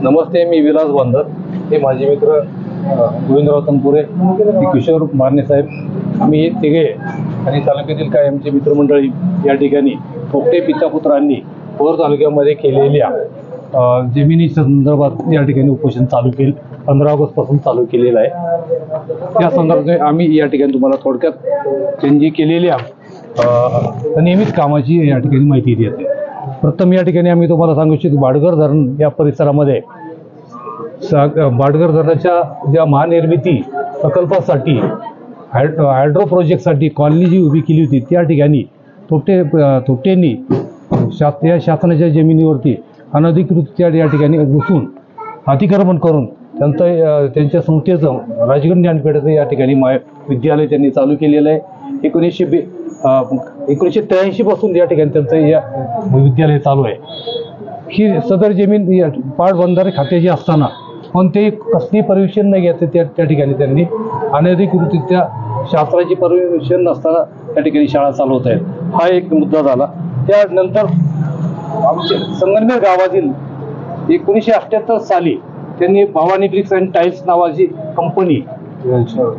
नमस्ते, मी विलास बांधर. हे माझे मित्र गोविंदराव तनपुरे, किशोर मारणे साहेब, आम्ही हे तिघे आणि तालुक्यातील काही आमचे मित्रमंडळी या ठिकाणी पोपटे पितापुत्रांनी भोर तालुक्यामध्ये केलेल्या जमिनीच्या संदर्भात या ठिकाणी उपोषण चालू केलं. 15 ऑगस्टपासून चालू केलेलं आहे. त्या संदर्भात आम्ही या ठिकाणी तुम्हाला थोडक्यात त्यांची केलेल्या नियमित कामाची या ठिकाणी माहिती देते. प्रथम या ठिकाणी आम्ही तुम्हाला सांगू इच्छितो, बाडगर धरण या परिसरामध्ये बाडगर धरणाच्या ज्या महानिर्मिती प्रकल्पासाठी हायड्रो प्रोजेक्टसाठी कॉलनी जी उभी केली होती, त्या ठिकाणी तोपटेंनी या शासनाच्या जमिनीवरती अनधिकृत या ठिकाणी घुसून अतिक्रमण करून त्यांच्या संस्थेचं राजगड ज्ञानपीठाचं या ठिकाणी विद्यालय त्यांनी चालू केलेलं आहे. 1983 पासून या ठिकाणी त्यांचं या विद्यालय चालू आहे. ही सदर जमीन पाटबंधारे खात्याची असताना कोणतेही कसली परमिशन न घेता त्या ठिकाणी त्यांनी अनधिकृतरित्या शासनाची परमिशन नसताना त्या ठिकाणी शाळा चालवत आहेत. हा एक मुद्दा झाला. त्यानंतर आमच्या संगमनेर गावातील 1978 साली त्यांनी भवानी ब्रिक्स अँड टाईल्स नावाची कंपनी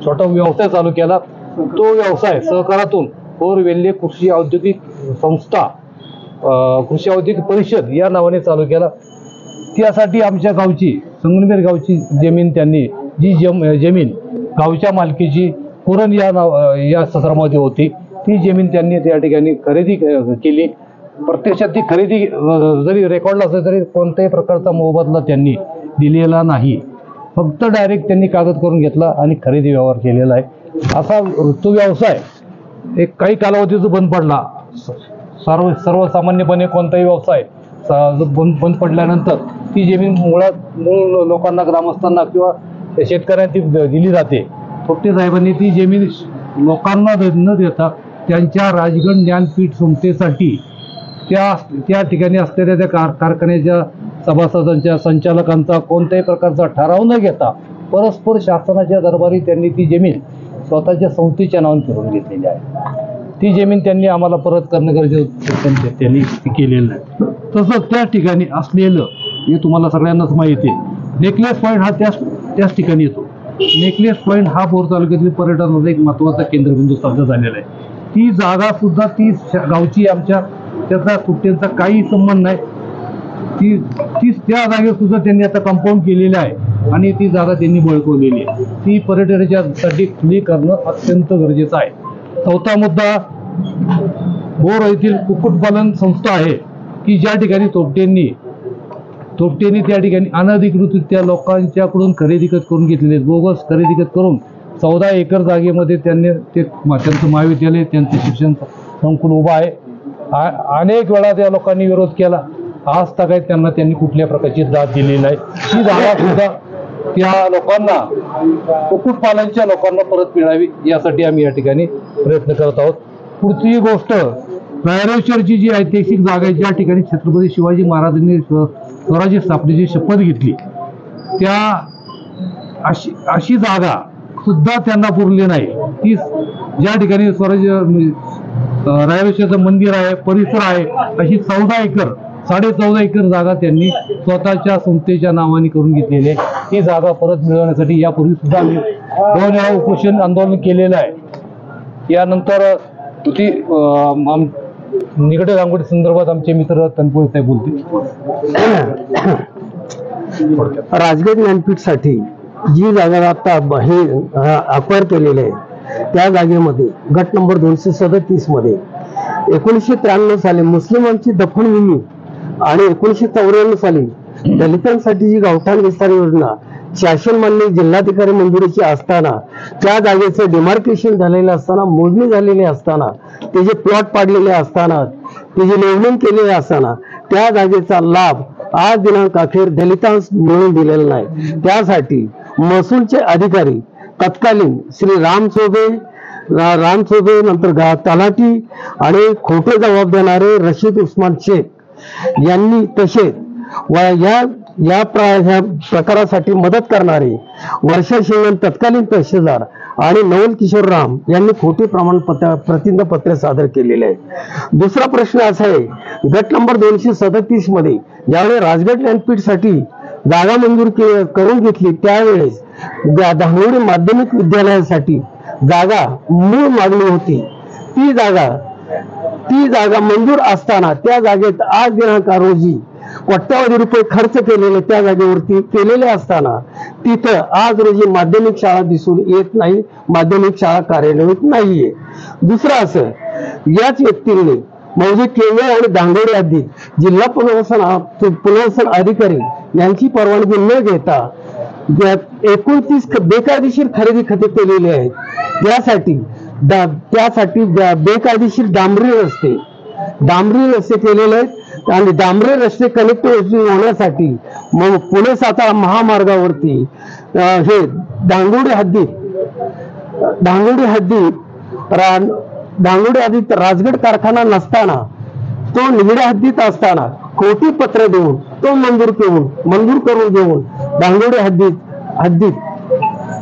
छोटा व्यवसाय चालू केला. तो व्यवसाय सहकारातून वेल्हे कृषी औद्योगिक संस्था, कृषी औद्योगिक परिषद या नावाने चालू केला. त्यासाठी आमच्या गावची संगमनेर गावची जमीन त्यांनी जी जमीन गावच्या मालकीची पुरण या सदरामध्ये होती, ती जमीन त्यांनी त्या ठिकाणी खरेदी केली. प्रत्यक्षात ती खरेदी जरी रेकॉर्डला असलं तरी कोणत्याही प्रकारचा मोबदला त्यांनी दिलेला नाही. फक्त डायरेक्ट त्यांनी कागद करून घेतला आणि खरेदी व्यवहार केलेला आहे. असा तो व्यवसाय एक काही कालावधीच बंद पडला. सर्वसामान्यपणे कोणताही व्यवसाय बंद पडल्यानंतर ती जमीन मूळ लोकांना, ग्रामस्थांना किंवा शेतकऱ्यांना ती दिली जाते. पोपटे साहेबांनी ती जमीन लोकांना न देता त्यांच्या राजगड ज्ञानपीठ संस्थेसाठी त्या ठिकाणी असलेल्या त्या कारखान्याच्या सभासदांच्या, संचालकांचा कोणत्याही प्रकारचा ठराव न घेता परस्पर शासनाच्या दरबारी त्यांनी ती जमीन स्वतःच्या संस्थेच्या नावाने फिरवून घेतलेली आहे. ती जमीन त्यांनी आम्हाला परत करणं गरजेचं त्यांनी केलेलं आहे. तसंच त्या ठिकाणी असलेलं हे तुम्हाला सगळ्यांनाच माहिती आहे, नेकलेस पॉईंट हा त्याच ठिकाणी येतो. नेकलेस पॉईंट हा भोर तालुक्यातील पर्यटनाचा एक महत्त्वाचा केंद्रबिंदू साध्य झालेला आहे. ती जागा सुद्धा ती गावची, आमच्या त्याचा कुठ्यांचा काही संबंध नाही. त्या जागेवर सुद्धा त्यांनी आता कंपाऊंड केलेलं आहे आणि ती जागा त्यांनी बळकवलेली आहे. ती पर्यटनाच्यासाठी खुली करणं अत्यंत गरजेचं आहे. चौथा मुद्दा, भोर येथील कुक्कुटपालन संस्था आहे की ज्या ठिकाणी तोपटेंनी त्या ठिकाणी अनधिकृतरित्या लोकांच्याकडून खरेदी करून घेतलेले, बोगस खरेदी करून 14 एकर जागेमध्ये त्यांनी त्यांचं महाविद्यालय, त्यांचं शिक्षण संकुल उभं आहे. अनेक वेळा त्या लोकांनी विरोध केला. आज तक त्यांनी कुठल्या प्रकारची दाद दिलेली नाही. ही जागा सुद्धा त्या लोकांना, कुक्कुटपालनच्या लोकांना परत मिळावी यासाठी आम्ही या ठिकाणी प्रयत्न करत आहोत. पुढची गोष्ट, रायरेश्वरची जी ऐतिहासिक जागा आहे, ज्या ठिकाणी छत्रपती शिवाजी महाराजांनी स्वराज्य स्थापनेची शपथ घेतली, अशी जागा सुद्धा त्यांना पुरली नाही. ती ज्या ठिकाणी रायरेश्वरचं मंदिर आहे, परिसर आहे, अशी 14.5 एकर जागा त्यांनी स्वतःच्या संस्थेच्या नावाने करून घेतलेली आहे. ही जागा परत मिळवण्यासाठी यापूर्वी सुद्धा आम्ही 2 वेळा उपोषण आंदोलन केलेलं आहे. यानंतर निगडे रांगोळी संदर्भात आमचे मित्र तनपुरे साहेब बोलतील. राजगड ज्ञानपीठसाठी जी जागा आता हे अक्वायर केलेली आहे, त्या जागेमध्ये गट नंबर 237 मध्ये 1993 साली मुस्लिमांची दफनभूमी आणि 1994 साली दलितांसाठी जी गावठाण विस्तार योजना शासनमान्य जिल्हाधिकारी मंजुरीची असताना, त्या जागेचं डिमार्केशन झालेलं असताना, मोजणी झालेली असताना, त्याचे प्लॉट पाडलेले असताना, त्याची नेमणूक केलेली असताना त्या जागेचा लाभ आज दिनांक अखेर दलितांस मिळवून दिलेला नाही. त्यासाठी महसूलचे अधिकारी तत्कालीन श्री राम चोबे नंतर तलाठी आणि खोटे जबाब देणारे रशीद उस्मान शेख यांनी, तसेच या प्रकारासाठी मदत करणारे वर्षा शिंगण तत्कालीन तहसीलदार आणि नवल किशोर राम यांनी खोटी प्रतिज्ञापत्र सादर केलेले आहे. दुसरा प्रश्न असा आहे, गट नंबर 237 मध्ये ज्यावेळी राजगड ज्ञानपीठसाठी जागा मंजूर करून घेतली त्यावेळेस धांगवडी माध्यमिक विद्यालयासाठी जागा मूळ मागणी होती. ती जागा मंजूर असताना त्या जागेत आज दिनांक रोजी कोट्यावधी रुपये खर्च केलेले त्या जागेवरती केलेले असताना तिथं आज रोजी माध्यमिक शाळा दिसून येत नाही, माध्यमिक शाळा कार्यान्वित नाहीये. दुसरं असं, याच व्यक्तीने म्हणजे केवळ आणि दांगोडे आधी जिल्हा पुनर्वसन अधिकारी यांची परवानगी न घेता 29 बेकायदेशीर खरेदी खते केलेली आहेत. त्यासाठी बेकायदेशीर डांबरी रस्ते केलेले आहेत आणि डांबरी रस्ते कनेक्टिव्हिटी होण्यासाठी मग पुणे सातारा महामार्गावरती हे दांगोडे हद्दीत राजगड कारखाना नसताना तो निगड्या हद्दीत असताना खोटी पत्र देऊन तो मंजूर करून घेऊन दांगोडे हद्दीत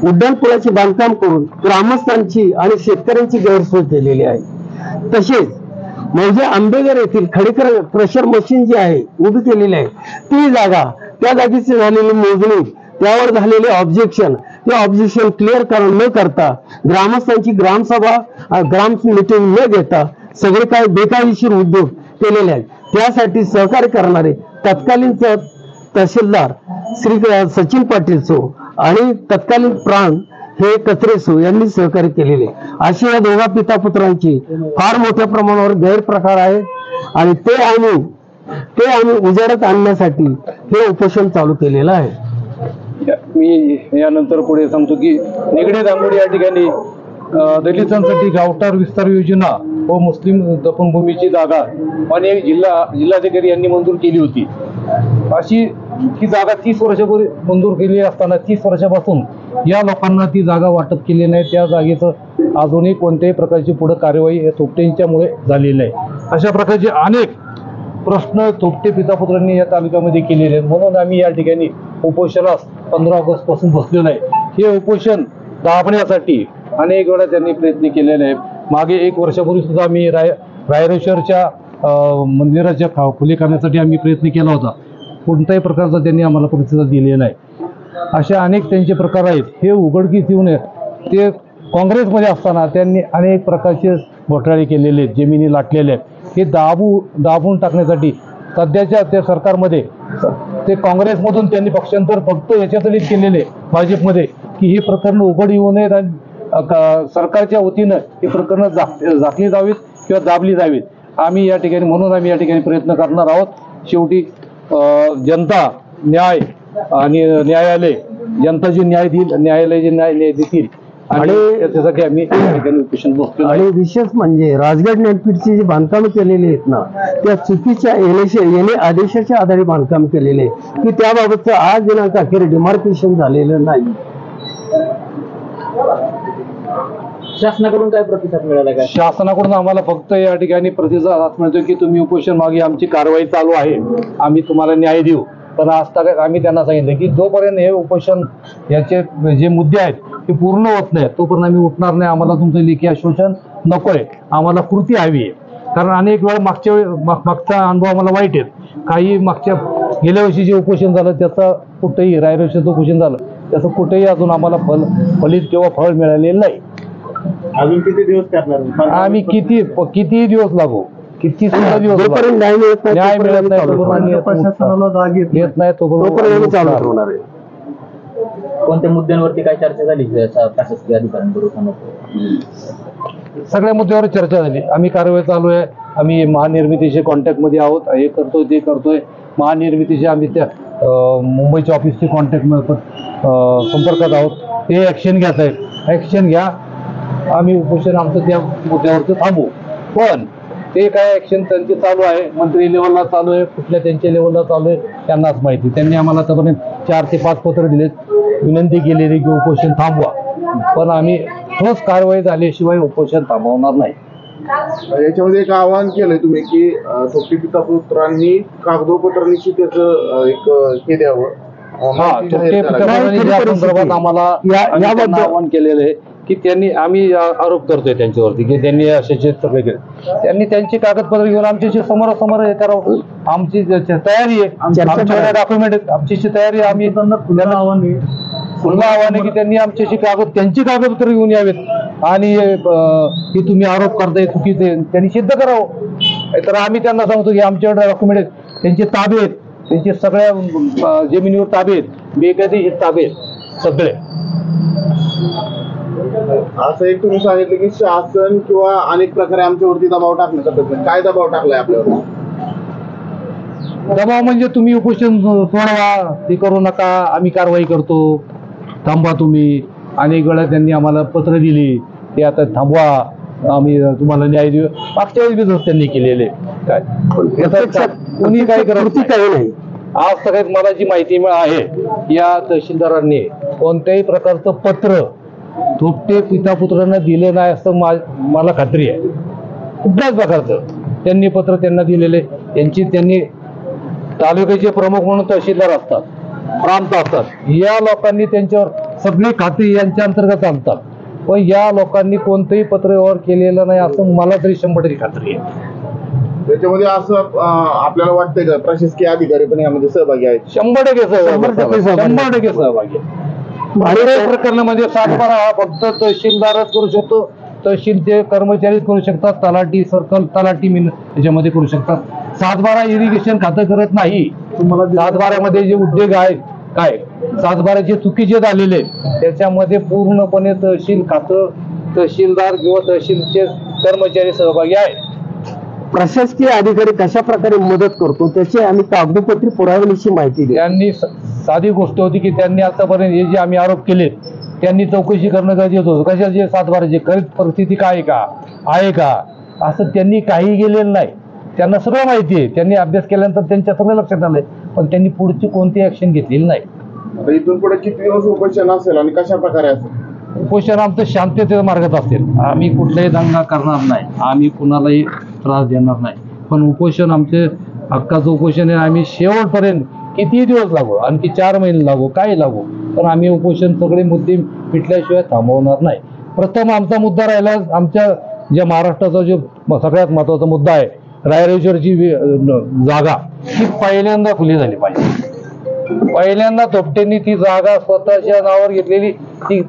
उड्डाणपुलाचे बांधकाम करून ग्रामस्थांची आणि शेतकऱ्यांची गैरसोय केलेली आहे. तसेच म्हणजे आंबेघर येथील खडीकर क्रशर मशीन जी आहे उभी केलेली आहे, ती जागा त्या जागेची झालेली मोजणी, त्यावर झालेले ऑब्जेक्शन क्लिअर न करता ग्रामस्थांची ग्राम मीटिंग न घेता सगळे काही बेकायदेशीर उद्योग केलेले आहेत. त्यासाठी सहकार्य करणारे तत्कालीन तहसीलदार श्री सचिन पाटील सो आणि तत्कालीन प्राण हे कचरेसो यांनी सहकार्य केलेले. अशी या दोघा पिता पुत्रांची फार मोठ्या प्रमाणावर गैरप्रकार आहे आणि ते आम्ही उजेडात आणण्यासाठी हे उपोषण चालू केलेलं आहे. मी यानंतर पुढे सांगतो की निगडी दांगोडी या ठिकाणी दलितांसाठी गावठाण विस्तार योजना व मुस्लिम दफनभूमीची जागा अनेक जिल्हाधिकारी यांनी मंजूर केली होती. अशी ही जागा 30 वर्षापूर्वी मंजूर केली असताना 30 वर्षापासून या लोकांना ती जागा वाटप केली नाही. त्या जागेचं अजूनही कोणत्याही प्रकारची पुढे कार्यवाही या थोपटेंच्यामुळे झालेली नाही. अशा प्रकारचे अनेक प्रश्न थोपटे पितापुत्रांनी या तालुक्यामध्ये केलेले आहेत. म्हणून आम्ही या ठिकाणी उपोषणास 15 ऑगस्ट पासून बसलेलो आहे. हे उपोषण दाबण्यासाठी अनेक वेळा त्यांनी प्रयत्न केलेले आहेत. मागे 1 वर्षापूर्वी सुद्धा आम्ही रायरेश्वरच्या मंदिराच्या खुले करण्यासाठी आम्ही प्रयत्न केला होता. कोणत्याही प्रकारचा त्यांनी आम्हाला प्रतिसाद दिलेला नाही. अशा अनेक त्यांचे प्रकार आहेत. हे उघडकीस येऊ नये. ते काँग्रेसमध्ये असताना त्यांनी अनेक प्रकारचे घोटाळे केलेले आहेत, जमिनी लाटलेल्या आहेत. हे दाबून टाकण्यासाठी सध्याच्या त्या सरकारमध्ये ते काँग्रेसमधून त्यांनी पक्षांतर फक्त याच्यातलीच केलेले भाजपमध्ये की ही प्रकरणं उघड येऊ नयेत आणि सरकारच्या वतीनं ही प्रकरणं झाकली जावीत किंवा दाबली जावीत. म्हणून आम्ही या ठिकाणी प्रयत्न करणार आहोत. शेवटी जनता न्याय आणि न्यायालय जनता जे न्याय देईल, न्यायालय जे न्याय देतील आणि त्याच्यासाठी आम्ही या ठिकाणी उपोषण बसतो. आणि विशेष म्हणजे राजगड ज्ञानपीठची जी बांधकामं केलेली आहेत ना, त्या चुकीच्या येणे आदेशाच्या आधारे बांधकाम केलेले की त्याबाबतचं आज दिनांक अखेर डिमार्केशन झालेलं नाही. शासनाकडून काय प्रतिसाद मिळाला काय? शासनाकडून आम्हाला फक्त या ठिकाणी प्रतिसाद हाच मिळतो की तुम्ही उपोषण मागे, आमची कारवाई चालू आहे, आम्ही तुम्हाला न्याय देऊ. पण आज आम्ही त्यांना सांगितलं की जोपर्यंत हे उपोषण याचे जे मुद्दे आहेत ते पूर्ण होत नाही तोपर्यंत आम्ही उठणार नाही. आम्हाला तुमचं लेखी आश्वासन नकोय, आम्हाला कृती हवी आहे. कारण अनेक वेळा मागचा अनुभव आम्हाला वाईट आहेत. काही गेल्या वर्षी जे उपोषण झालं त्याचा कुठेही रायरेश्वरचं उपोषण झालं त्याचं कुठेही अजून आम्हाला फलित किंवा फळ मिळालेलं नाही. अजून किती दिवस करणार आम्ही? किती दिवस लागू, किती सुद्धा दिवस न्याय मिळत नाही प्रशासनाला जाग येत नाही तोपर्यंत चालू होणार आहे. कोणत्या मुद्द्यांवरती काय चर्चा झाली प्रशासकीय अधिकाऱ्यांबरोबर? सगळ्या मुद्द्यावर चर्चा झाली. आम्ही कारवाई चालू आहे. आम्ही महानिर्मितीच्या कॉन्टॅक्टमध्ये आहोत. हे करतोय ते करतोय. महानिर्मितीच्या आम्ही त्या मुंबईच्या ऑफिसच्या कॉन्टॅक्ट संपर्कात आहोत. ते ऍक्शन घ्यायचं आहे. ऍक्शन घ्या. आम्ही उपोषण आमचं त्या मुद्द्यावरचं थांबू. पण ते काय ऍक्शन त्यांची चालू आहे, मंत्री लेवलला चालू आहे, कुठल्या त्यांच्या लेवलला चालू आहे त्यांनाच माहिती. त्यांनी आम्हाला आतापर्यंत 4 ते 5 पत्र दिलेत, विनंती केलेली की उपोषण थांबवा. पण आम्ही ठोस कारवाई झाल्याशिवाय उपोषण थांबवणार नाही. याच्यामध्ये एक आवाहन केलंय तुम्ही की थोपटे पितापुत्रांनी कागदोपत्रांनी त्याचं एक हे द्यावं. हा, थोपटे पितापुत्रांनी या संदर्भात आम्हाला आवाहन केलेलं आहे की त्यांनी आम्ही आरोप करतोय त्यांच्यावरती की त्यांनी असे सगळे केले. त्यांनी त्यांची कागदपत्र घेऊन आमच्याशी समोरासमोर हे करावं. आमची तयारी आहे, आमच्याकडे डॉक्युमेंट आहेत, आमची तयारी आहे. आम्ही पुन्हा आव्हान की त्यांनी आमच्याशी त्यांची कागदपत्र घेऊन यावेत आणि की तुम्ही आरोप करताय चुकीचे त्यांनी सिद्ध करावं. तर आम्ही त्यांना सांगतो की आमच्याकडे डॉक्युमेंट आहेत, त्यांचे ताबे आहेत, त्यांचे सगळ्या जमिनीवर ताबे आहेत, बेकायदेशीर ताबे आहेत सगळे. असं एक तुम्ही सांगितलं की शासन किंवा अनेक प्रकारे आमच्यावरती दबाव टाकण्याचा प्रयत्न. काय दबाव टाकलाय आपल्यावर? दबाव म्हणजे तुम्ही उपोषण सोडवा, ते करू नका, आम्ही कारवाई करतो, थांबा तुम्ही. अनेक वेळा त्यांनी आम्हाला पत्र दिली ते आता थांबवा, आम्ही तुम्हाला न्याय देऊ. मागच्या वेळेस त्यांनी केलेले काय कोणी काय करत नाही. आज सगळ्यात मला जी माहिती आहे या तहसीलदारांनी कोणत्याही प्रकारचं पत्र थोपटे पितापुत्रांना दिलं नाही असं मला खात्री आहे. कुठल्याच प्रकारचं त्यांनी पत्र त्यांना दिलेले. त्यांनी तालुक्याचे प्रमुख म्हणून तहसीलदार असतात, प्रांत असतात. या लोकांनी त्यांच्यावर सगळी खाती यांच्या अंतर्गत आणतात, पण या लोकांनी कोणतंही पत्र व्यवहार केलेला नाही असं मला तरी 100% खात्री आहे. त्याच्यामध्ये असं आपल्याला वाटतंय का प्रशासकीय अधिकारी पण यामध्ये सहभागी आहेत? 100% सहभागी. प्रकरणामध्ये 7/12 हा फक्त तहसीलदारच करू शकतो. तहसीलचे कर्मचारीच करू शकतात, तलाठी सर्कल तलाठी याच्यामध्ये करू शकतात. 7/12 इरिगेशन खातं करत नाही. 7/12 मध्ये जे उद्योग आहेत काय 7/12 जे चुकीचे झालेले त्याच्यामध्ये पूर्णपणे तहसील खातं, तहसीलदार किंवा तहसीलचे कर्मचारी सहभागी आहेत. प्रशासकीय अधिकारी कशा प्रकारे मदत करतो त्याची आम्ही कागदोपत्री पुराव्याची माहिती दिली. त्यांनी साधी गोष्ट होती की त्यांनी आतापर्यंत हे जे आम्ही आरोप केले त्यांनी चौकशी करणं गरजेचं होतं. कशाचे 7/12 खरीद परिस्थिती काय आहे का असं त्यांनी काही केलेलं नाही. त्यांना सगळं माहिती आहे. त्यांनी अभ्यास केल्यानंतर त्यांच्या सगळं लक्षात आलंय, पण त्यांनी पुढची कोणती ऍक्शन घेतलेली नाही. इथून पुढे किती दिवस उपोषण असेल आणि कशा प्रकारे असेल? उपोषण आमचं शांततेच्या मार्गात असेल. आम्ही कुठलाही दंगा करणार नाही, आम्ही कुणालाही त्रास देणार नाही. पण उपोषण आमचे हक्काचं उपोषण आहे. आम्ही शेवटपर्यंत कितीही दिवस लागू, आणखी 4 महिने लागू, काही लागू, पण आम्ही उपोषण सगळे मुद्दे मिटल्याशिवाय थांबवणार नाही. प्रथम आमचा मुद्दा राहिला, आमच्या ज्या महाराष्ट्राचा जो सगळ्यात महत्वाचा मुद्दा आहे रायरेश्वरची जागा ती पहिल्यांदा खुली झाली पाहिजे. पहिल्यांदा थोपटेंनी ती जागा स्वतःच्या नावावर घेतलेली ती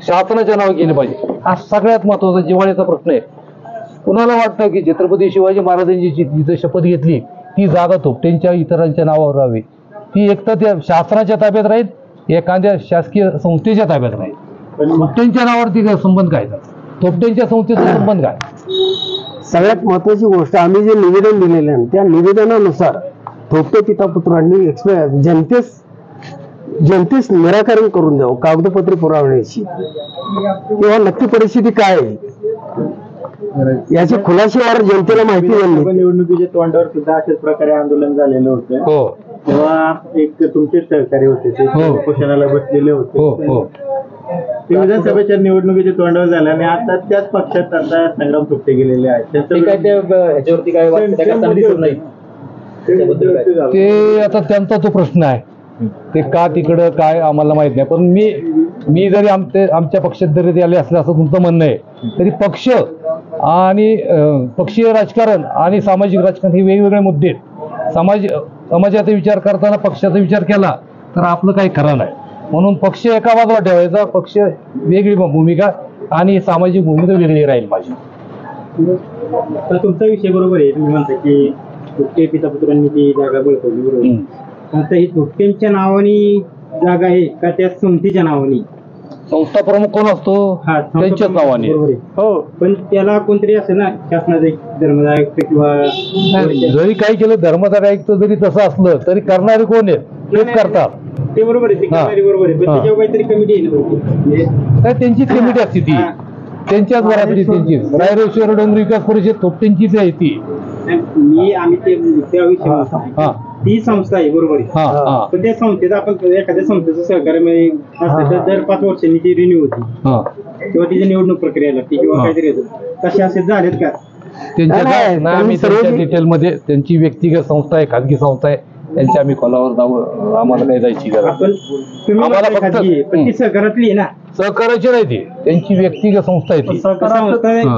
शासनाच्या नावावर केली पाहिजे. हा सगळ्यात महत्वाचा जिव्हाळ्याचा प्रश्न आहे. कुणाला वाटतं की छत्रपती शिवाजी महाराजांची जिथे शपथ घेतली ती जागा थोपटेंच्या इतरांच्या नावावर राहावी? ती एक तर त्या शासनाच्या ताब्यात राहील, एखाद्या शासकीय संस्थेच्या ताब्यात राहील. थोपटेंच्या नावावरती काय संबंध काय? थोपटेंच्या संस्थेचा संबंध काय? सगळ्यात महत्वाची गोष्ट आम्ही जे निवेदन दिलेले आहे त्या निवेदनानुसार थोपटे पितापुत्रांनी जनतेस निराकरण करून द्यावं कागदपत्रे पुरावण्याची, किंवा नक्की परिस्थिती काय आहे याची खुलाशावर जनतेला माहिती झाली. निवडणुकीच्या तोंडावर सुद्धा अशाच प्रकारे आंदोलन झालेलं होतं. हो, तेव्हा एक तुमचे सहकारी होते ते उपोषणाला बसलेले होते. ते विधानसभेच्या निवडणुकीच्या तोंडावर झालं आणि आता त्याच पक्षात आता संग्राम थोपटे गेलेले आहेत. ह्याच्यावरती काय ते आता त्यांचा तो प्रश्न आहे. ते का तिकडं काय आम्हाला माहित नाही. पण मी जरी आमच्या पक्षात जरी ते आले असले असं तुमचं म्हणणं आहे, तरी पक्ष आणि पक्षीय राजकारण आणि सामाजिक राजकारण हे वेगवेगळे मुद्दे आहेत. समाजाचा विचार करताना पक्षाचा विचार केला तर आपलं काही खरं नाही. म्हणून पक्ष एका बाजूला ठेवायचा, पक्ष वेगळी भूमिका आणि सामाजिक भूमिका वेगळी राहील माझी. तर तुमचा विषय बरोबर आहे. तुम्ही म्हणता की थोपटे पितापुत्रांनी ती जागा बळकवली, बरोबर. आता ही थोपटेंच्या नावाने जागा आहे का त्या संस्थेच्या नावाने? संस्था प्रमुख कोण असतो? त्यांच्याच नावाने. हो, पण त्याला कोणतरी असेल ना शासनाचा धर्मदायक किंवा जरी काही केलं धर्मदायक जरी तसं असलं तरी करणारे कोण आहेत? तेच करतात. ते बरोबर आहे, ते बरोबर आहे. पण त्याच्यावर काहीतरी कमिटी आहे ना, त्यांचीच कमिटी असते ती, त्यांच्याच घरातली त्यांची. रायरेश्वर डोंगरी विकास परिषद थोपटेंचीच आहे ती. आम्ही त्या ती संस्था आहे, बरोबर आहे. पण त्या संस्थेत आपण एखाद्या संस्थेचं सहकार्य असतं तर दर 5 वर्षांनी ती रिन्यू होती किंवा तिची निवडणूक प्रक्रिया लागते किंवा काहीतरी येतो. तसे असे झालेत का? त्यांच्या आम्ही त्यांच्या डिटेलमध्ये त्यांची व्यक्तिगत संस्था आहे, खाजगी संस्था आहे, त्यांच्या आम्ही खोलावर जाऊ. आम्हाला काही जायची गरज. पण ती सहकारातली आहे ना. सहकाराची नाही ती त्यांची व्यक्तिगत संस्था आहे ती.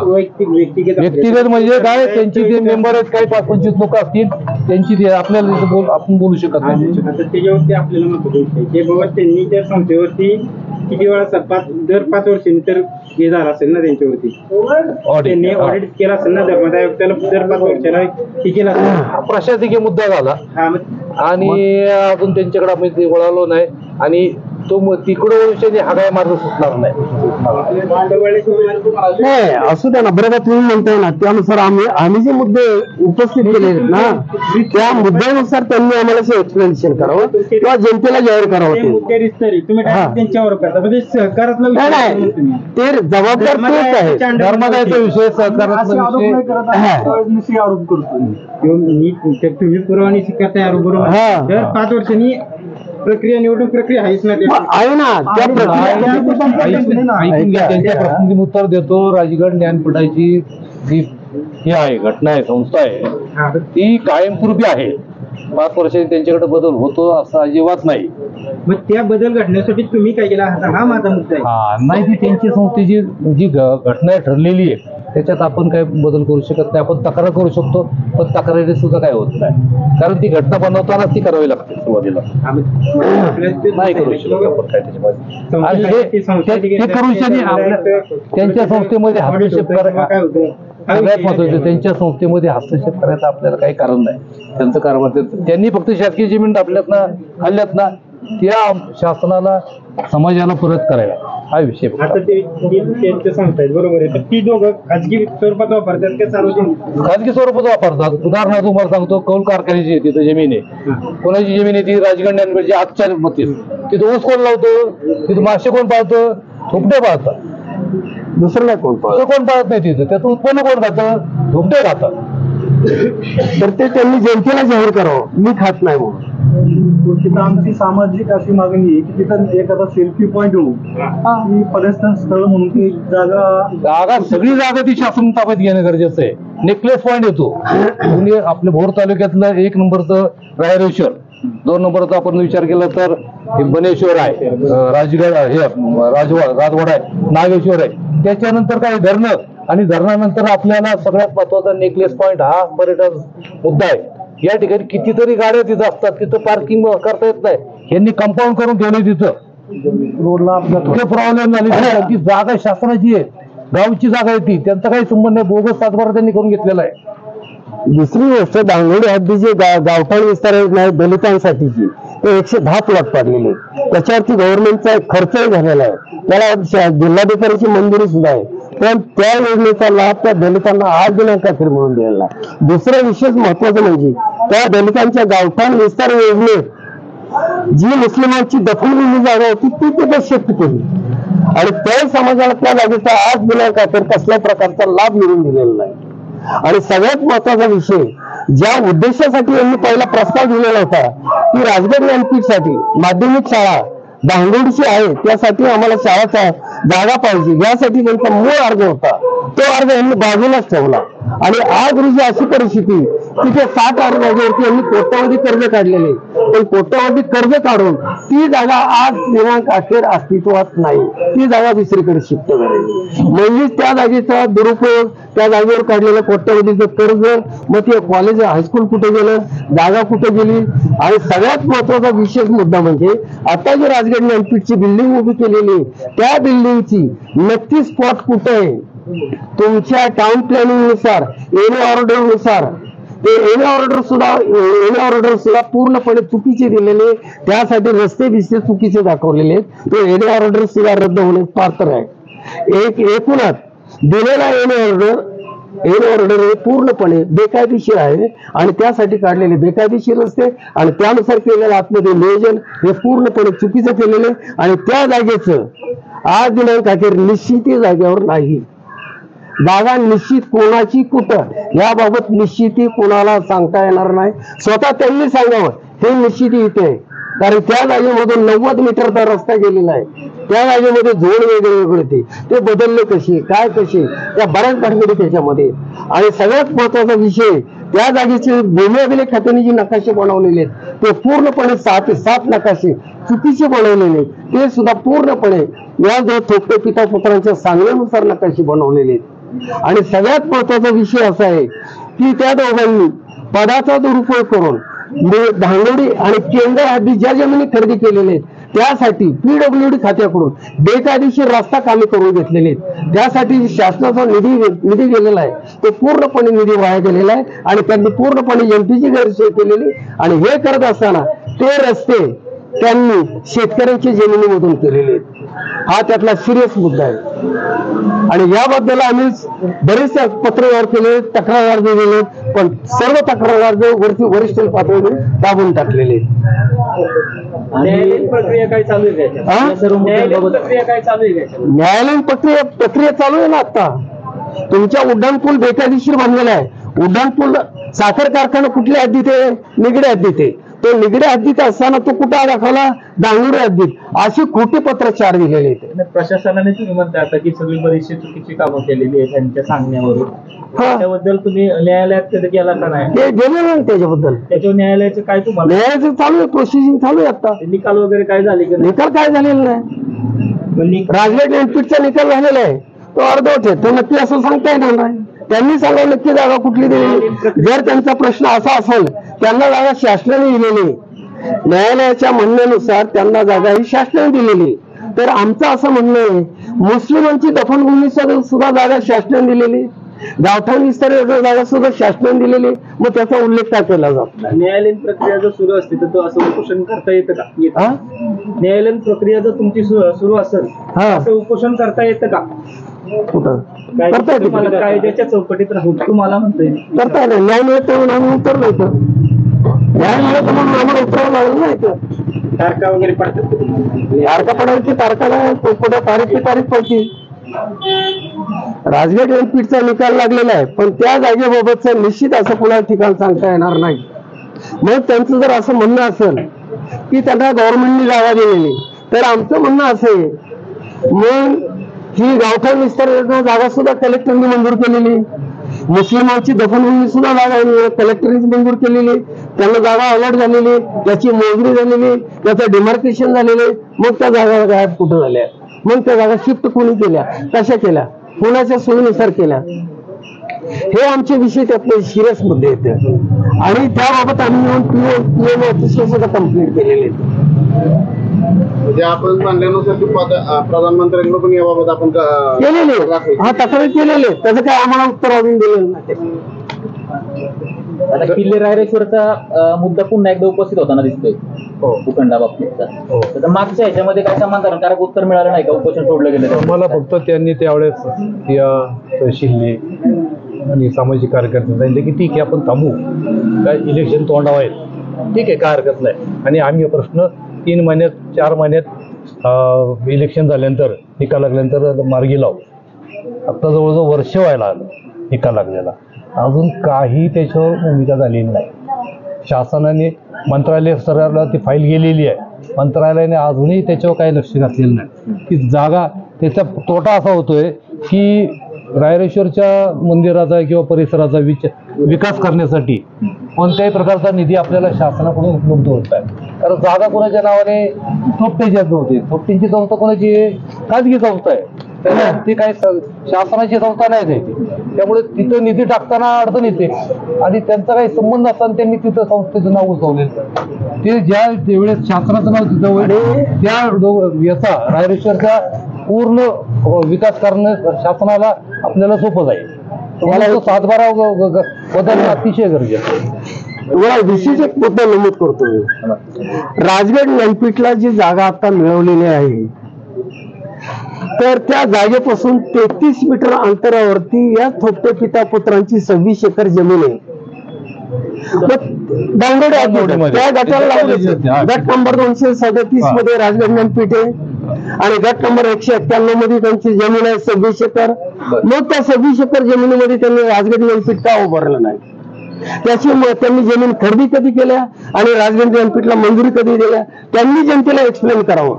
व्यक्तिगत व्यक्तिगत म्हणजे काय, त्यांची ते मेंबर आहेत, काही 5-25 लोक असतील त्यांची ते आपल्याला आपण बोलू शकत नाही. आता त्याच्यावरती आपल्याला महत्व की बाबा त्यांनी त्या संस्थेवरती किती वेळा दर 5 वर्षांनी तर हे झालं असेल ना त्यांच्यावरती त्यांनी ऑडिट केला असेल ना धर्मादाय त्याला दर 5 वर्षाला हे केलं असेल. प्रशासकीय मुद्दा झाला आणि अजून त्यांच्याकडे आम्ही ते वळालो नाही आणि तो तिकडे हा काय मार्ग सुटणार नाही. असू द्या ना, बरोबर तुम्ही म्हणताय ना, त्यानुसार आम्ही जे मुद्दे उपस्थित केले आहेत ना त्या मुद्द्यानुसार त्यांनी आम्हाला एक्सप्लेनेशन करावं किंवा जनतेला जाहीर करावं. तुम्ही त्यांच्यावर करता सहकारातला नाही, ते जबाबदार तेच आहे. धर्मादायचा विषय, सहकाराचा विषय आरोप करतो तुम्ही पुरवणी करताय बरोबर. दर 5 वर्षांनी प्रक्रिया, निवडणूक प्रक्रिया आहेच ना, आहे ना त्या प्रक्रिया. त्यांच्या प्रश्नांची उत्तर देतो. राजगड ज्ञानपीठाची जी ही आहे घटना आहे, संस्था आहे, ती कायमस्वरूपी आहे. 5 वर्षांनी त्यांच्याकडे बदल होतो असं अजिबात नाही. मग त्या बदल घडण्यासाठी तुम्ही काय केला हा माझा मुद्दा आहे. नाही, ती त्यांची संस्थेची जी घटना ठरलेली आहे त्याच्यात आपण काय बदल करू शकत नाही. आपण तक्रार करू शकतो, पण तक्रारी सुद्धा काय होत नाही, कारण ती घटना बनवतानाच ती करावी लागते सुरुवातीला. नाही करू शकत आपण काय त्याच्यामध्ये. आणि हे करू शकते त्यांच्या संस्थेमध्ये हस्तक्षेप करायला सगळ्यात महत्वाचं, त्यांच्या संस्थेमध्ये हस्तक्षेप करायचं आपल्याला काही कारण नाही. त्यांचं कारभार त्यांनी फक्त शासकीय जमीन आपल्यात ना हल्ल्यात ना त्या शासनाला समाजाला परत करायला हा विषय. आता ते सांगतायत बरोबर आहे, तर ती दोघं खाजगी स्वरूपात वापरतात का सार्वजनिक? खाजगी स्वरूपात वापरतात. उदाहरणार्थ तुम्हाला सांगतो, कौल कारखान्याची तिथं जमीन आहे, कोणाची जमीन आहे ती राजगड ज्ञानपीठाची आजच्या मतीस. तिथं ऊस कोण लावतो, तिथं मासे कोण पाळतं, थोपटे पाळतात, दुसरं नाही कोण पाळत नाही. तिथं त्याचं उत्पन्न कोण खातं, थोपटे खातात. तर ते त्यांनी जनतेला जाहीर करावं, मी खात नाही म्हणून. तिथं आमची सामाजिक अशी मागणी आहे की तिथं एखादा सेल्फी पॉइंट होऊ, पर्यटन स्थळ म्हणून ती जागा सगळी जागा ती शासन ताब्यात घेणं गरजेचं आहे. नेकलेस पॉइंट येतो म्हणजे आपल्या भोर तालुक्यातलं 1 नंबरचं रायरेश्वर, 2 नंबरचा आपण विचार केला तर हे बनेश्वर आहे, राजगड हे राजवाडा आहे, नागेश्वर आहे. त्याच्यानंतर काय धरणं, आणि धरणानंतर आपल्याला सगळ्यात महत्वाचा नेकलेस पॉइंट हा पर्यटन मुद्दा आहे. या ठिकाणी कितीतरी गाड्या तिथं असतात, तिथं पार्किंग करता येत नाही, यांनी कंपाऊंड करून ठेवले तिथं रोडला. आपल्या प्रॉब्लेम झाली, ती जागा शासनाची आहे, गावची जागा आहे ती, त्यांचा काही संबंध नाही. बोगस सातबारा त्यांनी करून घेतलेला आहे. दुसरी गोष्ट, दांगोडी हद्दीचे गावठाण विस्तार नाही दलितांसाठीची, ते 110 प्लॉट पाडलेले, त्याच्यावरती गव्हर्नमेंटचा खर्चही झालेला आहे, त्याला जिल्हाधिकाऱ्याची मंजुरी सुद्धा आहे, पण त्या योजनेचा लाभ त्या दलितांना आज दिनांक अखेर म्हणून द्यायला. दुसरं विशेष महत्वाचं म्हणजे त्या दलितांच्या गावठाण विस्तार योजनेत जी मुस्लिमांची दफनभूमी जागा होती ती तिथे शिफ्ट केली आणि त्या समाजाला त्या जागेचा आज दिनांक अखेर कसल्या प्रकारचा लाभ मिळून दिलेला नाही. आणि सगळ्यात महत्वाचा विषय, ज्या उद्देशासाठी यांनी पहिला प्रस्ताव दिलेला होता की राजगड ज्ञानपीठसाठी माध्यमिक शाळा दांगोडीची आहे, त्यासाठी आम्हाला शाळाचा जागा पाहिजे, यासाठी त्यांचा मूळ अर्ज होता, तो अर्ज यांनी बाजूलाच ठेवला. आणि आज रोजी अशी परिस्थिती तिथे 60 जागेवरती यांनी कोट्यावधी कर्ज काढलेले, पण कोट्यावधी कर्ज काढून ती जागा आज दिनांक अखेर अस्तित्वात नाही, ती जागा दुसरीकडे शिफ्ट झाली. म्हणजे त्या जागेचा दुरुपयोग, त्या जागेवर काढलेलं कोट्यावधीचं कर्ज, मग ते कॉलेज हायस्कूल कुठे गेलं, जागा कुठे गेली. आणि सगळ्यात महत्वाचा विशेष मुद्दा म्हणजे आता जी राजगड ज्ञानपीठची बिल्डिंग उभी केलेली, त्या बिल्डिंगची नक्की स्पॉट कुठे आहे, तुमच्या टाउन प्लॅनिंग नुसार, एनी ऑर्डर नुसार, ते एनी ऑर्डर सुद्धा पूर्णपणे चुकीचे दिलेले, त्यासाठी रस्ते बिस्ते चुकीचे दाखवलेले, तो एनी ऑर्डर सुद्धा रद्द होण्यास पात्र आहे. एकूणच दिलेला एनी ऑर्डर हे पूर्णपणे बेकायदेशीर आहे आणि त्यासाठी काढलेले बेकायदेशीर रस्ते आणि त्यानुसार केलेलं आतमध्ये नियोजन हे पूर्णपणे चुकीचं केलेले आणि त्या जागेचं आज दिनांक अखेर निश्चिती जागेवर नाही. जागा निश्चित कोणाची कुठं याबाबत निश्चिती कोणाला सांगता येणार नाही, स्वतः त्यांनी सांगावं हे निश्चिती इथे आहे. कारण त्या जागेमधून 90 मीटरचा रस्ता गेलेला आहे, त्या जागेमध्ये जोड वेगळे वेगळे होते, ते बदलले कसे, काय कसे, त्या बऱ्याच भानगडी त्याच्यामध्ये. आणि सगळ्यात महत्वाचा विषय, त्या जागेचे भूमी अभिलेख खात्याने जी नकाशे बनवलेले आहेत ते पूर्णपणे 6 ते 7 नकाशे चुकीचे बनवलेले आहेत. ते सुद्धा पूर्णपणे या जो थोपटे पिता पुत्रांच्या सांगण्यानुसार नकाशे बनवलेले आहेत. आणि सगळ्यात महत्वाचा विषय असा आहे की त्या दोघांनी पदाचा दुरुपयोग करून धांगोडी आणि केंद्र हद्दी ज्या जमिनी खरेदी केलेल्या आहेत त्यासाठी PWD खात्याकडून बेकायदेशीर रस्ता कामे करून घेतलेले आहेत. त्यासाठी शासनाचा निधी गेलेला आहे, तो पूर्णपणे निधी वाया गेलेला आहे आणि त्यांनी पूर्णपणे एमपीची गैरसोय केलेली. आणि हे करत असताना ते रस्ते त्यांनी शेतकऱ्यांच्या जमिनीमधून केलेले आहेत. हा त्यातला सिरियस मुद्दा आहे. आणि याबद्दल आम्ही बरेचसे पत्रव्यवहार केले, तक्रार दिलेले, पण सर्व तक्रार वरती वरिष्ठ पातळीवर दाबून टाकलेले. न्यायालयीन प्रक्रिया काय चालू आहे त्याच्यात? सर्व मुद्द्यांबाबत प्रक्रिया काय चालू आहे त्याच्यात? न्यायालयीन प्रक्रिया चालू आहे ना. आता तुमच्या उड्डाणपूल बेकायदेशीर बांधलेला आहे. उड्डाणपूल साखर कारखाना कुठल्या हद्दीत आहे? निगडे हद्दीत आहे. तो निगडे हद्दीत असताना तो कुठं दाखवला? दांगुडे हद्दीत. अशी खोटी पत्र 4 दिलेले आहेत. प्रशासनाने तुम्ही म्हणता आता की सगळी बरीचशी चुकीची कामं केलेली आहेत त्यांच्या सांगण्यावरून, त्याबद्दल तुम्ही न्यायालयात कधी गेला का नाही? ते गेले नाही त्याच्याबद्दल. त्याच्यावर न्यायालयाचं काय तुम्हाला न्यायालयाचं चालू आहे, प्रोसिजर चालू आहे. आता निकाल वगैरे काय झाले की निकाल काय झालेला नाही. राजगड एनपीटचा निकाल झालेला आहे, तो अर्धवट आहे. तो नक्की असं सांगता येणार नाही. त्यांनी सांगा नक्की जागा कुठली दिलेली. जर त्यांचा प्रश्न असा असेल त्यांना जागा शासनाने दिलेली, न्यायालयाच्या म्हणण्यानुसार त्यांना जागा ही शासनाने दिलेली, तर आमचं असं म्हणणं आहे मुस्लिमांची दफनभूमी सुद्धा जागा शासनाने दिलेली, गावठाण विस्ताराची जागा सुद्धा शासनाने दिलेली, मग त्याचा उल्लेख काय केला जातो? न्यायालयीन प्रक्रिया जर सुरू असते तर तो असं उपोषण करता येतं का? न्यायालयीन प्रक्रिया जर तुमची सुरू असेल असं उपोषण करता येतं का? कुठं करता येते? तुम्हाला कायद्याच्या चौकटीत राहून तुम्हाला म्हणता येईल करता येईल. न्याय मिळतो म्हणून आम्ही उतरलो इथं. न्याय मिळतो म्हणून आम्हाला उतरावं लागलं ना इथं. तारखा वगैरे पडतात. तारखा पडायची, तारखा नाही, कुठं तारीख पडची. राजगड एनपीटचा निकाल लागलेला आहे, पण त्या जागेबाबतचं निश्चित असं कुणा ठिकाण सांगता येणार नाही. मग त्यांचं जर असं म्हणणं असेल की त्यांना गव्हर्नमेंटने जागा दिलेली, तर आमचं म्हणणं असं आहे मग ही गावठाण विस्तार जागा सुद्धा कलेक्टरने मंजूर केलेली, मुस्लिमांची दफनभूमी सुद्धा जागा कलेक्टरने मंजूर केलेली, त्यांना जागा अलॉट झालेली, त्याची मोजणी झालेली, त्याचं डिमार्केशन झालेले, मग त्या जागा गायब कुठं झाल्या, मग त्या जागा शिफ्ट कोणी केल्या, कशा केल्या, कोणाच्या सोयीनुसार केल्या, हे आमचे विषय त्यातले सिरियस मुद्दे आहेत. आणि त्याबाबत आम्ही येऊन PM ऑफिसला सुद्धा कंप्लेंट केलेली आहे. म्हणजे आपण म्हणल्यानुसार प्रधानमंत्र्यांकडे पण याबाबत आपण केलेले, हा तक्रार केलेले, त्याचं काय आम्हाला उत्तर अजून दिलेलं नाही. आता किल्ले रायरेश्वरचा मुद्दा पुन्हा एकदा उपस्थित होताना दिसतोय भूखंडाबाबतीतचा. तर मागच्या ह्याच्यामध्ये काय समाधानकारक उत्तर मिळालं नाही का? उपोषण सोडलं गेलं? मला फक्त त्यांनी त्यावेळेस या तहसीलने आणि सामाजिक कार्यकर्ते सांगितले की ठीक आहे आपण थांबू, काय इलेक्शन तोंडावर आहेत, ठीक आहे काय हरकत नाही. आणि आम्ही प्रश्न 3 महिन्यात 4 महिन्यात इलेक्शन झाल्यानंतर निकाल लागल्यानंतर मार्गी लावू. आता जवळजवळ वर्ष व्हायला आलं निकाल लागलेला, अजून काही त्याच्यावर भूमिका झालेली नाही. शासनाने मंत्रालय स्तराला ती फाईल गेलेली आहे, मंत्रालयाने अजूनही त्याच्यावर काही लक्ष घातलेलं नाही. की जागा त्याचा तोटा असा होतोय की रायरेश्वरच्या मंदिराचा किंवा परिसराचा विकास करण्यासाठी कोणत्याही प्रकारचा निधी आपल्याला शासनाकडून उपलब्ध होत आहे. कारण जागा कोणाच्या नावाने थोपटेच्या नव्हती, थोपटींची संस्था कोणाची खाजगी संस्था आहे, ती काही शासनाची संस्था नाही त्याची, त्यामुळे तिथं निधी टाकताना अडचण येते. आणि त्यांचा काही संबंध असताना त्यांनी तिथं संस्थेचं नाव उचवलेलं, ते ज्या वेळेस शासनाचं नाव तिथं होईल त्या याचा रायरेश्वरचा पूर्ण विकास करणं शासनाला आपल्याला सोपं जाईल. तुम्हाला 7-12 बदलणं अतिशय गरजेचं आहे. तुम्हाला विशेष एक मुद्दा नमूद करतो मी. राजगड न्यायपीठला जी जागा आता मिळवलेली आहे, तर त्या जागेपासून 33 मीटर अंतरावरती या थोपटे पिता पुत्रांची 26 एकर जमीन आहे. दांगोडे त्या गटाला लागून गट नंबर 237 मध्ये राजगड न्यायपीठ आहे आणि गट नंबर 191 मध्ये त्यांची जमीन आहे 26 एकर. मग त्या 26 एकर जमिनीमध्ये त्यांनी राजगड न्यायपीठ का उभारलं नाही? त्यांनी जमीन खरेदी कधी केल्या आणि राजगड न्यायपीठला मंजुरी कधी दिल्या? त्यांनी जनतेला एक्सप्लेन करावं.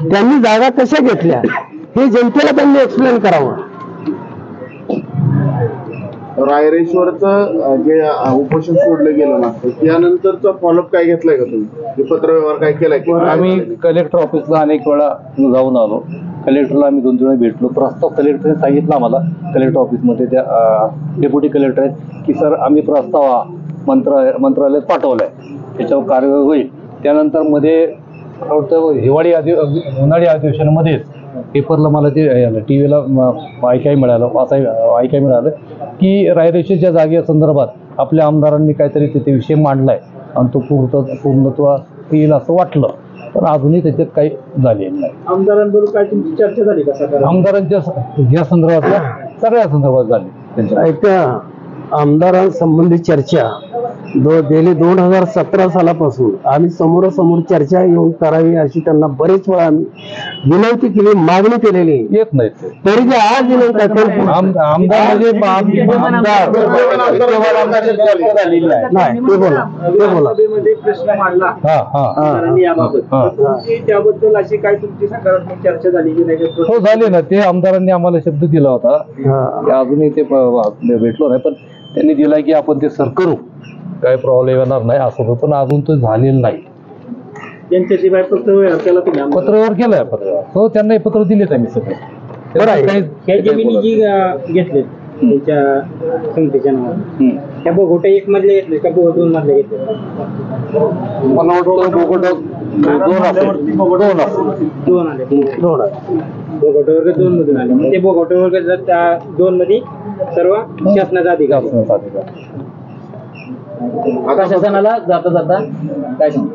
त्यांनी जागा कशा घेतल्या हे जनतेला त्यांनी एक्सप्लेन करावं. रायरेश्वरचं जे उपोषण सोडलं गेलं मागचं त्यानंतरचा फॉलोअप काय घेतलाय का तुम्ही? हे पत्रव्यवहार काय केलाय की आम्ही कलेक्टर ऑफिसला अनेक वेळा जाऊन आलो. कलेक्टरला आम्ही 2-3 वेळा भेटलो. प्रस्ताव कलेक्टरने सांगितलं आम्हाला, कलेक्टर ऑफिसमध्ये त्या डेप्युटी कलेक्टर आहेत की सर आम्ही प्रस्ताव हा मंत्रालयात पाठवलाय, त्याच्यावर कार्यवाही होईल. त्यानंतर मध्ये उन्हाळी अधिवेशनामध्येच पेपरला मला ते TV ला ऐकायला मिळालं की रायरेश्वरच्या जागेसंदर्भात आपल्या आमदारांनी काहीतरी तिथे विषय मांडलाय आणि तो पूर्णत्वास येईल असं वाटलं, पण अजूनही त्याच्यात काही झालेलं नाही. आमदारांबरोबर काय तुमची चर्चा झाली का सर? आमदारांच्या या संदर्भातल्या सगळ्या संदर्भात झाली त्यांच्या. ऐका, आमदारांसंबंधी चर्चा गेली 2017 सालापासून आम्ही समोरासमोर चर्चा येऊन करावी अशी त्यांना बरेच वेळा आम्ही विनंती केली, मागणी केलेली, येत नाहीत ते. तरी ते आज आमदार म्हणजे नाही. ते बोला सभेमध्ये प्रश्न मांडला आमदारांनी याबाबत, त्याबद्दल अशी काय तुमची सकारात्मक चर्चा झाली की नाही? हो झाली ना. ते आमदारांनी आम्हाला शब्द दिला होता, अजूनही ते भेटलो नाही, पण त्यांनी दिलाय की आपण ते सर करू, काय प्रॉब्लेम येणार नाही असं होतं, पण अजून तो झालेलं नाही. त्यांच्याशी पत्रव्यवहार केला तुम्ही? पत्रव्यवहार केलाय. हो, त्यांना पत्र दिलेत आम्ही सगळे. ह्या जमिनी जी घेतले त्यांच्या समितीच्या नावावर, त्या बोगोटे 1 मधले घेतले का 2 मधले घेतले? मला वाटतं बोगोटा 2 आले. बोगोटे वर्ग 2 मधून आले. ते बोगोटे वर्ग त्या 2 मध्ये सर्व शासनाचा अधिकार. प्रशासनाला जाता काय सांगू?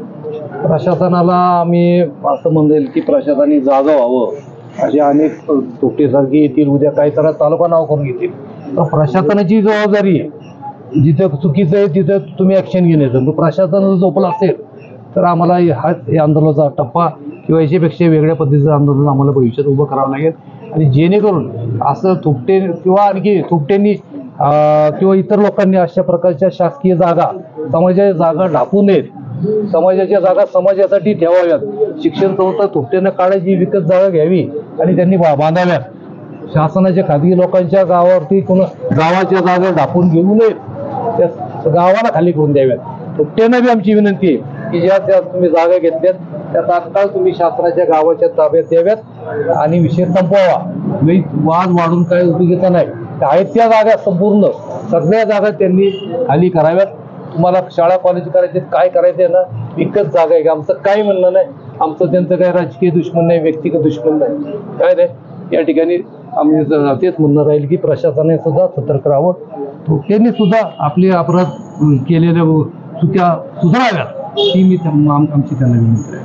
प्रशासनाला आम्ही असं म्हणेल की प्रशासनाने जागा व्हावं. असे अनेक तोटेसारखे येतील, उद्या काही तर तालुका नाव करून घेतील. तर प्रशासनाची जबाबदारी आहे, जिथं चुकीचं आहे तिथं तुम्ही ऍक्शन घेण्याचं. प्रशासन झोपलं असेल तर आम्हाला हे आंदोलनाचा टप्पा किंवा याच्यापेक्षा वेगळ्या पद्धतीचं आंदोलन आम्हाला भविष्यात उभं करावं लागेल. आणि जेणेकरून असं थोपटे किंवा आणखी थोपटेंनी किंवा इतर लोकांनी अशा प्रकारच्या शासकीय जागा, समाजाच्या जागा ढापू नयेत. समाजाच्या जागा समाजासाठी ठेवाव्यात. शिक्षण संस्था थोपटेनं काढायची, विकत जागा घ्यावी आणि त्यांनी बांधाव्यात. शासनाच्या खाजगी लोकांच्या गावावरती गावाच्या जागा ढापून घेऊ नयेत, त्या गावाला खाली करून द्याव्यात. थोपटेनं बी आमची विनंती आहे की ज्या तुम्ही जागा घेतल्यात त्या तात्काळ तुम्ही शासनाच्या गावाच्या ताब्यात द्याव्यात आणि विषय संपवावा. वाद वाढून काय उपयोगाचा नाही. आहेत त्या जागा संपूर्ण सगळ्या जागा त्यांनी खाली कराव्यात. तुम्हाला शाळा कॉलेज करायचे, काय करायचे ना, एकच जागा आहे. आमचं काही म्हणणं नाही, आमचं त्यांचं काही राजकीय दुश्मन नाही, व्यक्तिगत दुश्मन नाही, काय नाही. या ठिकाणी आम्ही तेच म्हणणं राहील की प्रशासनाने सुद्धा सतर्क राहावं. त्यांनी सुद्धा आपले अपराध केलेल्या चुक्या सुधाराव्यात ही आमची त्यांना विनंती आहे.